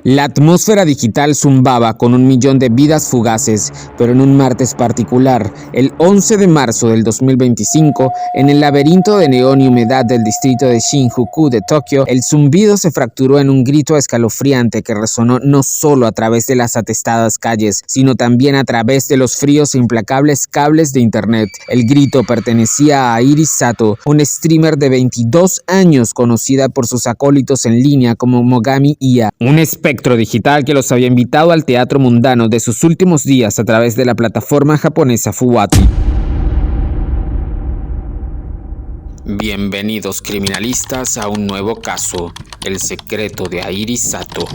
La atmósfera digital zumbaba con 1 millón de vidas fugaces, pero en un martes particular, el 11 de marzo del 2025, en el laberinto de neón y humedad del distrito de Shinjuku de Tokio, el zumbido se fracturó en un grito escalofriante que resonó no solo a través de las atestadas calles, sino también a través de los fríos e implacables cables de internet. El grito pertenecía a Iris Sato, un streamer de 22 años conocida por sus acólitos en línea como Mogami Ia, un espectro digital que los había invitado al teatro mundano de sus últimos días a través de la plataforma japonesa Fuwati. Bienvenidos criminalistas a un nuevo caso, el secreto de Iris Sato.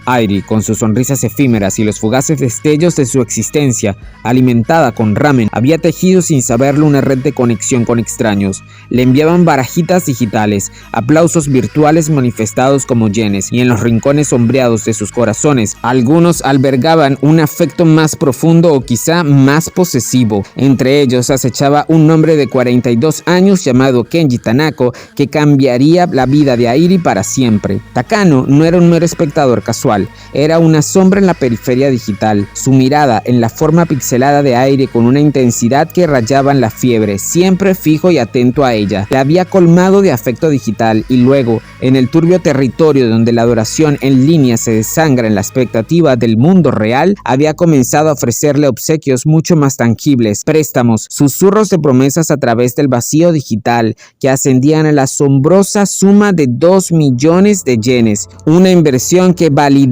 Airi, con sus sonrisas efímeras y los fugaces destellos de su existencia, alimentada con ramen, había tejido sin saberlo una red de conexión con extraños. Le enviaban barajitas digitales, aplausos virtuales manifestados como yenes, y en los rincones sombreados de sus corazones, algunos albergaban un afecto más profundo o quizá más posesivo. Entre ellos acechaba un hombre de 42 años llamado Kenji Tanako, que cambiaría la vida de Airi para siempre. Takano no era un mero espectador casual. Era una sombra en la periferia digital, su mirada en la forma pixelada de Airi con una intensidad que rayaba en la fiebre, siempre fijo y atento a ella. Le había colmado de afecto digital y luego, en el turbio territorio donde la adoración en línea se desangra en la expectativa del mundo real, había comenzado a ofrecerle obsequios mucho más tangibles, préstamos, susurros de promesas a través del vacío digital que ascendían a la asombrosa suma de 2 millones de yenes, una inversión que validaba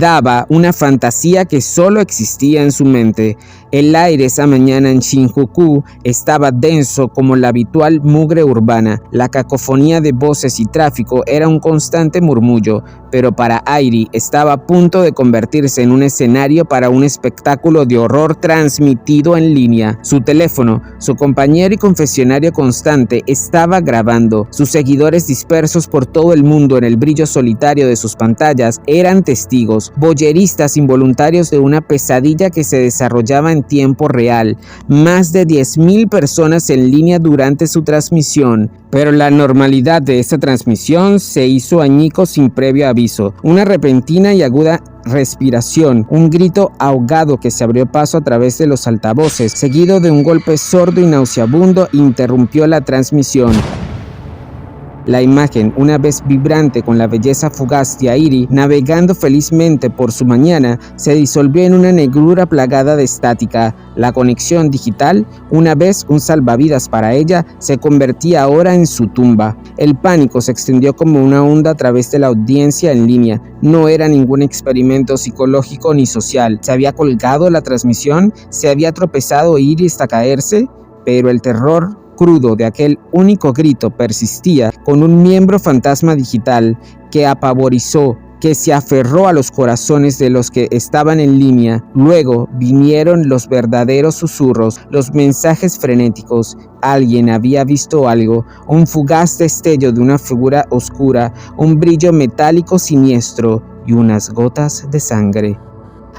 una fantasía que solo existía en su mente. El aire esa mañana en Shinjuku estaba denso como la habitual mugre urbana. La cacofonía de voces y tráfico era un constante murmullo, pero para Airi estaba a punto de convertirse en un escenario para un espectáculo de horror transmitido en línea. Su teléfono, su compañero y confesionario constante, estaba grabando. Sus seguidores dispersos por todo el mundo en el brillo solitario de sus pantallas eran testigos, voyeristas involuntarios de una pesadilla que se desarrollaba en tiempo real. Más de 10.000 personas en línea durante su transmisión. Pero la normalidad de esta transmisión se hizo añicos sin previo aviso. Una repentina y aguda respiración, un grito ahogado que se abrió paso a través de los altavoces, seguido de un golpe sordo y nauseabundo, interrumpió la transmisión. La imagen, una vez vibrante con la belleza fugaz de Airi, navegando felizmente por su mañana, se disolvió en una negrura plagada de estática. La conexión digital, una vez un salvavidas para ella, se convertía ahora en su tumba. El pánico se extendió como una onda a través de la audiencia en línea. No era ningún experimento psicológico ni social. ¿Se había colgado la transmisión? ¿Se había tropezado Airi hasta caerse? Pero el terror crudo de aquel único grito persistía con un miembro fantasma digital que apavorizó, que se aferró a los corazones de los que estaban en línea. Luego vinieron los verdaderos susurros, los mensajes frenéticos. Alguien había visto algo, un fugaz destello de una figura oscura, un brillo metálico siniestro y unas gotas de sangre.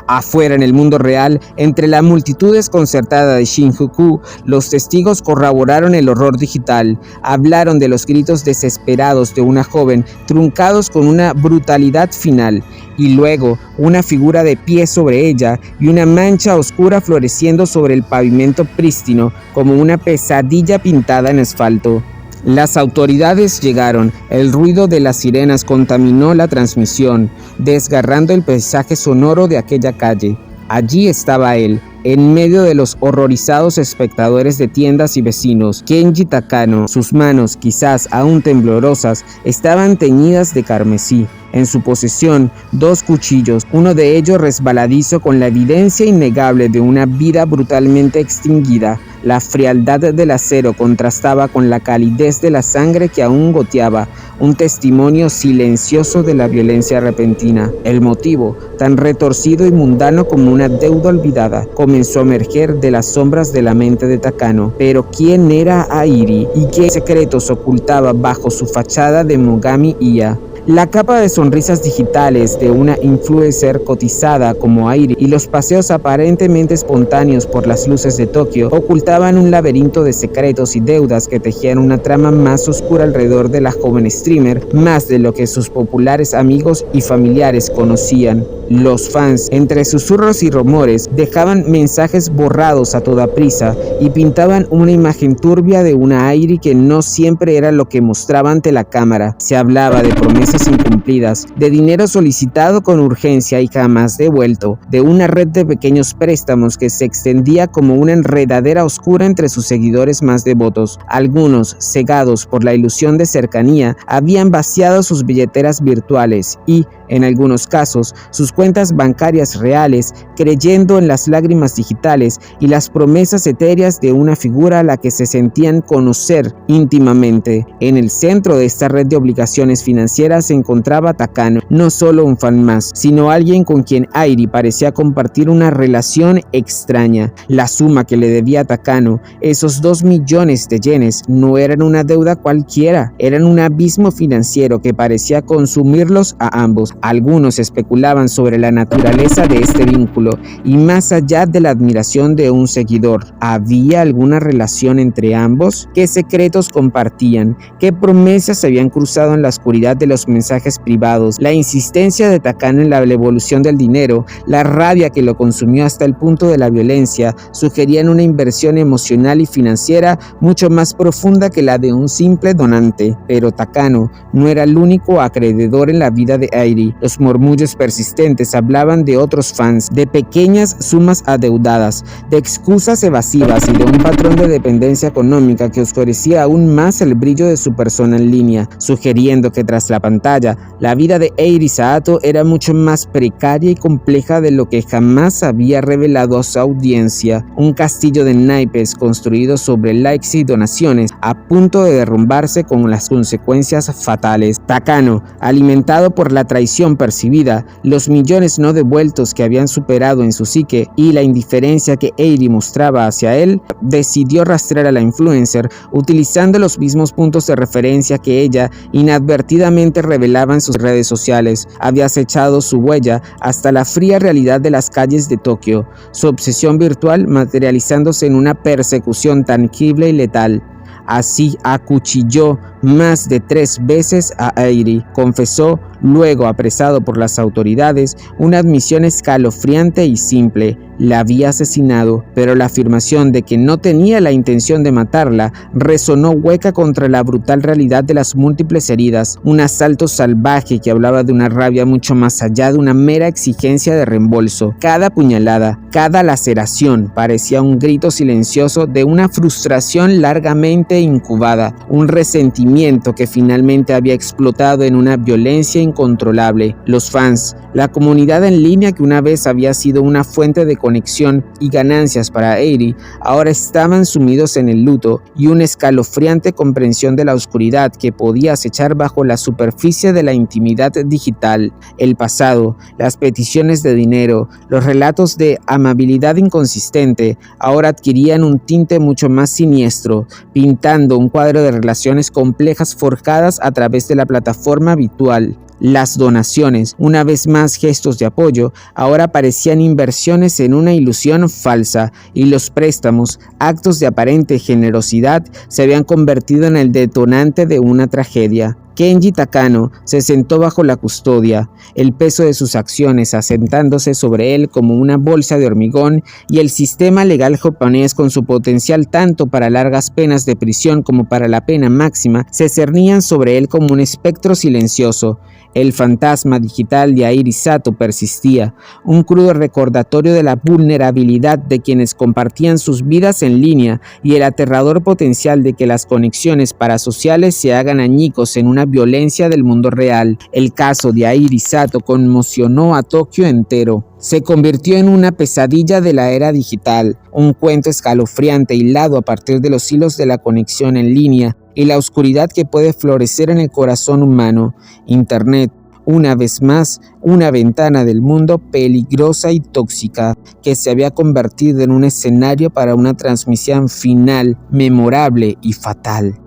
Afuera, en el mundo real, entre la multitud desconcertada de Shinjuku, los testigos corroboraron el horror digital. Hablaron de los gritos desesperados de una joven, truncados con una brutalidad final, y luego una figura de pie sobre ella y una mancha oscura floreciendo sobre el pavimento prístino, como una pesadilla pintada en asfalto. Las autoridades llegaron. El ruido de las sirenas contaminó la transmisión, desgarrando el paisaje sonoro de aquella calle. Allí estaba él, en medio de los horrorizados espectadores de tiendas y vecinos. Kenji Takano, sus manos, quizás aún temblorosas, estaban teñidas de carmesí. En su posesión, 2 cuchillos, uno de ellos resbaladizo con la evidencia innegable de una vida brutalmente extinguida. La frialdad del acero contrastaba con la calidez de la sangre que aún goteaba, un testimonio silencioso de la violencia repentina. El motivo, tan retorcido y mundano como una deuda olvidada, comenzó a emerger de las sombras de la mente de Takano. Pero ¿quién era Airi y qué secretos ocultaba bajo su fachada de Mogami Ia? La capa de sonrisas digitales de una influencer cotizada como Airi y los paseos aparentemente espontáneos por las luces de Tokio ocultaban un laberinto de secretos y deudas que tejían una trama más oscura alrededor de la joven streamer, más de lo que sus populares amigos y familiares conocían. Los fans, entre susurros y rumores, dejaban mensajes borrados a toda prisa y pintaban una imagen turbia de una Airi que no siempre era lo que mostraba ante la cámara. Se hablaba de promesas incumplidas, de dinero solicitado con urgencia y jamás devuelto, de una red de pequeños préstamos que se extendía como una enredadera oscura entre sus seguidores más devotos. Algunos, cegados por la ilusión de cercanía, habían vaciado sus billeteras virtuales y, en algunos casos, sus cuentas bancarias reales, creyendo en las lágrimas digitales y las promesas etéreas de una figura a la que se sentían conocer íntimamente. En el centro de esta red de obligaciones financieras se encontraba Takano, no solo un fan más, sino alguien con quien Airi parecía compartir una relación extraña. La suma que le debía a Takano, esos 2 millones de yenes, no eran una deuda cualquiera, eran un abismo financiero que parecía consumirlos a ambos. Algunos especulaban sobre la naturaleza de este vínculo y más allá de la admiración de un seguidor, ¿había alguna relación entre ambos? ¿Qué secretos compartían? ¿Qué promesas se habían cruzado en la oscuridad de los mensajes privados? La insistencia de Takano en la devolución del dinero, la rabia que lo consumió hasta el punto de la violencia, sugerían una inversión emocional y financiera mucho más profunda que la de un simple donante. Pero Takano no era el único acreedor en la vida de Airi. Los murmullos persistentes hablaban de otros fans, de pequeñas sumas adeudadas, de excusas evasivas y de un patrón de dependencia económica que oscurecía aún más el brillo de su persona en línea, sugiriendo que tras la pantalla, la vida de Airi Sato era mucho más precaria y compleja de lo que jamás había revelado a su audiencia. Un castillo de naipes construido sobre likes y donaciones, a punto de derrumbarse con las consecuencias fatales. Takano, alimentado por la traición percibida, los millones no devueltos que habían superado en su psique y la indiferencia que Airi mostraba hacia él, decidió rastrear a la influencer utilizando los mismos puntos de referencia que ella inadvertidamente revelaba en sus redes sociales. Había acechado su huella hasta la fría realidad de las calles de Tokio, su obsesión virtual materializándose en una persecución tangible y letal. Así acuchilló más de 3 veces a Airi, confesó, luego apresado por las autoridades, una admisión escalofriante y simple: la había asesinado, pero la afirmación de que no tenía la intención de matarla resonó hueca contra la brutal realidad de las múltiples heridas, un asalto salvaje que hablaba de una rabia mucho más allá de una mera exigencia de reembolso. Cada puñalada, cada laceración parecía un grito silencioso de una frustración largamente incubada, un resentimiento que finalmente había explotado en una violencia incontrolable. Los fans, la comunidad en línea que una vez había sido una fuente de conexión y ganancias para Airi, ahora estaban sumidos en el luto y una escalofriante comprensión de la oscuridad que podía acechar bajo la superficie de la intimidad digital. El pasado, las peticiones de dinero, los relatos de amabilidad inconsistente, ahora adquirían un tinte mucho más siniestro, pintando un cuadro de relaciones complejas forjadas a través de la plataforma virtual. Las donaciones, una vez más gestos de apoyo, ahora parecían inversiones en una ilusión falsa, y los préstamos, actos de aparente generosidad, se habían convertido en el detonante de una tragedia. Kenji Takano se sentó bajo la custodia, el peso de sus acciones asentándose sobre él como una bolsa de hormigón, y el sistema legal japonés, con su potencial tanto para largas penas de prisión como para la pena máxima, se cernían sobre él como un espectro silencioso. El fantasma digital de Airi Sato persistía, un crudo recordatorio de la vulnerabilidad de quienes compartían sus vidas en línea y el aterrador potencial de que las conexiones parasociales se hagan añicos en una violencia del mundo real. El caso de Airi Sato conmocionó a Tokio entero. Se convirtió en una pesadilla de la era digital, un cuento escalofriante hilado a partir de los hilos de la conexión en línea y la oscuridad que puede florecer en el corazón humano. Internet, una vez más, una ventana del mundo peligrosa y tóxica que se había convertido en un escenario para una transmisión final, memorable y fatal.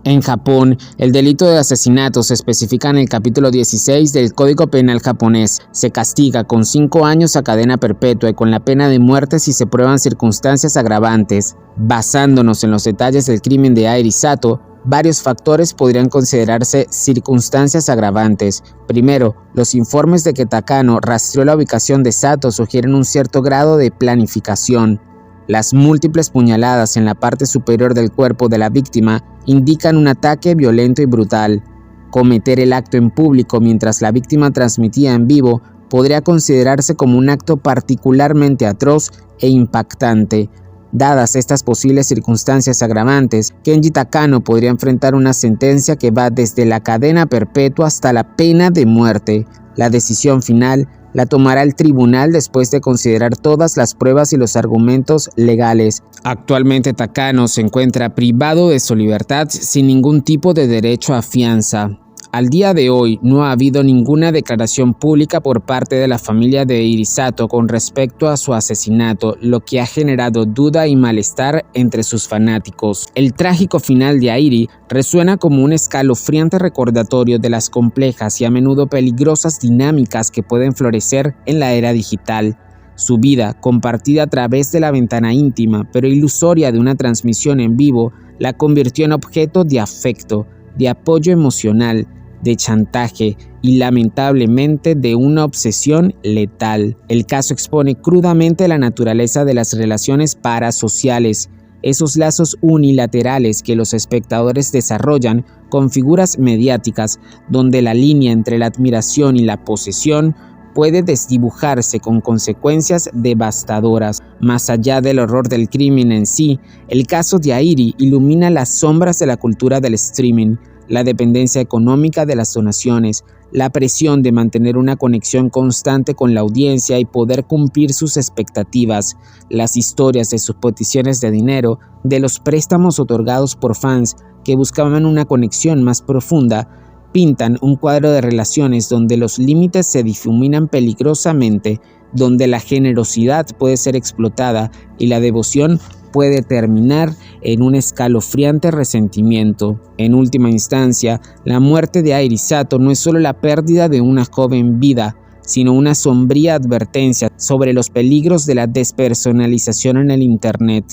En Japón, el delito de asesinato se especifica en el capítulo 16 del Código Penal japonés. Se castiga con 5 años a cadena perpetua y con la pena de muerte si se prueban circunstancias agravantes. Basándonos en los detalles del crimen de Airi Sato, varios factores podrían considerarse circunstancias agravantes. Primero, los informes de que Takano rastreó la ubicación de Sato sugieren un cierto grado de planificación. Las múltiples puñaladas en la parte superior del cuerpo de la víctima indican un ataque violento y brutal. Cometer el acto en público mientras la víctima transmitía en vivo podría considerarse como un acto particularmente atroz e impactante. Dadas estas posibles circunstancias agravantes, Kenji Takano podría enfrentar una sentencia que va desde la cadena perpetua hasta la pena de muerte. La decisión final la tomará el tribunal después de considerar todas las pruebas y los argumentos legales. Actualmente Takano se encuentra privado de su libertad sin ningún tipo de derecho a fianza. Al día de hoy no ha habido ninguna declaración pública por parte de la familia de Airi Sato con respecto a su asesinato, lo que ha generado duda y malestar entre sus fanáticos. El trágico final de Airi resuena como un escalofriante recordatorio de las complejas y a menudo peligrosas dinámicas que pueden florecer en la era digital. Su vida, compartida a través de la ventana íntima pero ilusoria de una transmisión en vivo, la convirtió en objeto de afecto, de apoyo emocional, de chantaje y lamentablemente de una obsesión letal. El caso expone crudamente la naturaleza de las relaciones parasociales, esos lazos unilaterales que los espectadores desarrollan con figuras mediáticas, donde la línea entre la admiración y la posesión puede desdibujarse con consecuencias devastadoras. Más allá del horror del crimen en sí, el caso de Airi ilumina las sombras de la cultura del streaming, la dependencia económica de las donaciones, la presión de mantener una conexión constante con la audiencia y poder cumplir sus expectativas, las historias de sus peticiones de dinero, de los préstamos otorgados por fans que buscaban una conexión más profunda, pintan un cuadro de relaciones donde los límites se difuminan peligrosamente, donde la generosidad puede ser explotada y la devoción puede terminar en un escalofriante resentimiento. En última instancia, la muerte de Airi Sato no es solo la pérdida de una joven vida, sino una sombría advertencia sobre los peligros de la despersonalización en el Internet.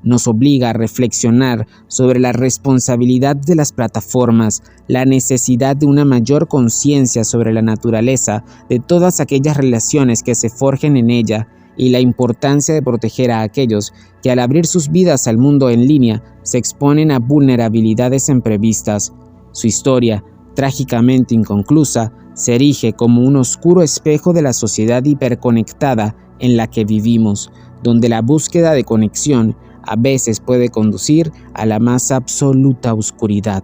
Nos obliga a reflexionar sobre la responsabilidad de las plataformas, la necesidad de una mayor conciencia sobre la naturaleza de todas aquellas relaciones que se forjen en ella y la importancia de proteger a aquellos que al abrir sus vidas al mundo en línea se exponen a vulnerabilidades imprevistas. Su historia, trágicamente inconclusa, se erige como un oscuro espejo de la sociedad hiperconectada en la que vivimos, donde la búsqueda de conexión a veces puede conducir a la más absoluta oscuridad.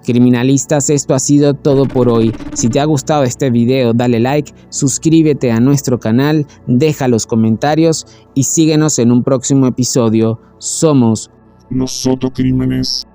Criminalistas, esto ha sido todo por hoy. Si te ha gustado este video, dale like, suscríbete a nuestro canal, deja los comentarios y síguenos en un próximo episodio. Somos Los Sotocrímenes.